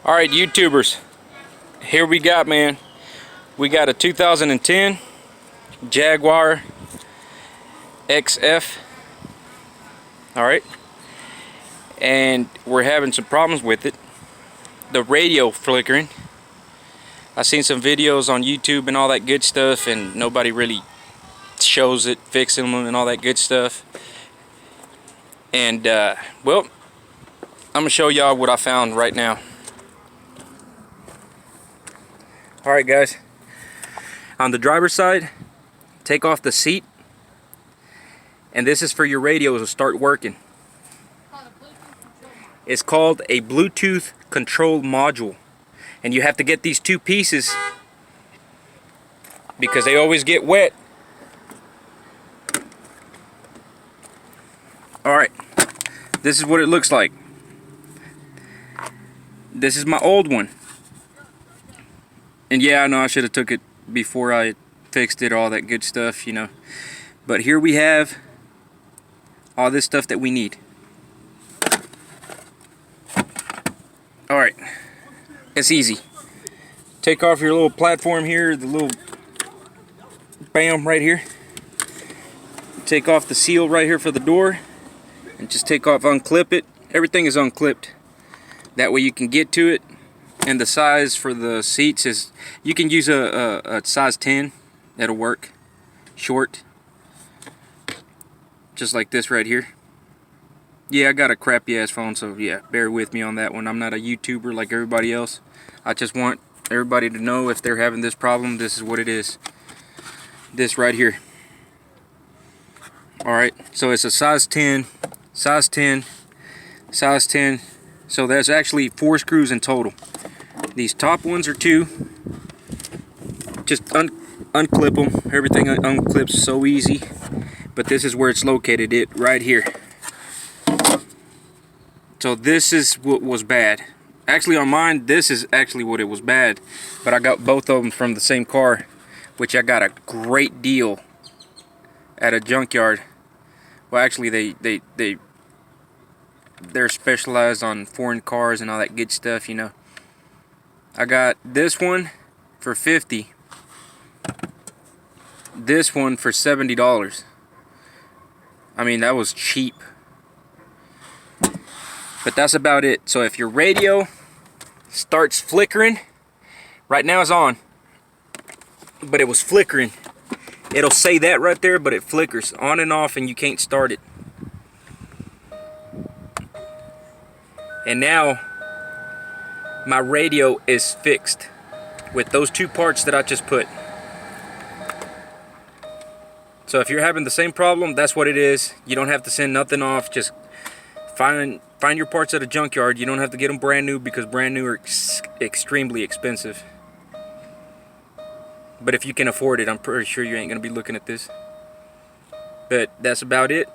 All right, YouTubers, here we got, man. We got a 2010 Jaguar XF. All right, and we're having some problems with it. The radio flickering. I seen some videos on YouTube and all that good stuff, and nobody really shows it fixing them and all that good stuff. And well, I'm gonna show y'all what I found right now. All right, guys. On the driver's side, take off the seat, and this is for your radio to start working. It's called a Bluetooth control module, and you have to get these two pieces because they always get wet. All right, this is what it looks like. This is my old one, and yeah, I know I should have took it before I fixed it, all that good stuff, you know. But here we have all this stuff that we need. All right, it's easy. Take off your little platform here, the little bam right here. Take off the seal right here for the door, and just take off, unclip it. Everything is unclipped. That way you can get to it. And the size for the seats is, you can use a size 10. That'll work. Short. Just like this right here. Yeah, I got a crappy ass phone, so yeah, bear with me on that one. I'm not a YouTuber like everybody else. I just want everybody to know if they're having this problem, this is what it is. This right here. Alright, so it's a size 10, size 10, size 10. So there's actually 4 screws in total. These top ones are 2. Just unclip them. Everything unclips so easy. But this is where it's located, it right here. So this is what was bad. Actually on mine, this is actually what it was bad. But I got both of them from the same car, which I got a great deal at a junkyard. Well, actually they're specialized on foreign cars and all that good stuff, you know. I got this one for $50. This one for $70. I mean, that was cheap. But that's about it. So if your radio starts flickering, right now it's on, but it was flickering. It'll say that right there, but it flickers on and off and you can't start it. And now my radio is fixed with those 2 parts that I just put. So if you're having the same problem, that's what it is. You don't have to send nothing off. Just find your parts at a junkyard. You don't have to get them brand new because brand new are extremely expensive. But if you can afford it, I'm pretty sure you ain't gonna be looking at this. But that's about it.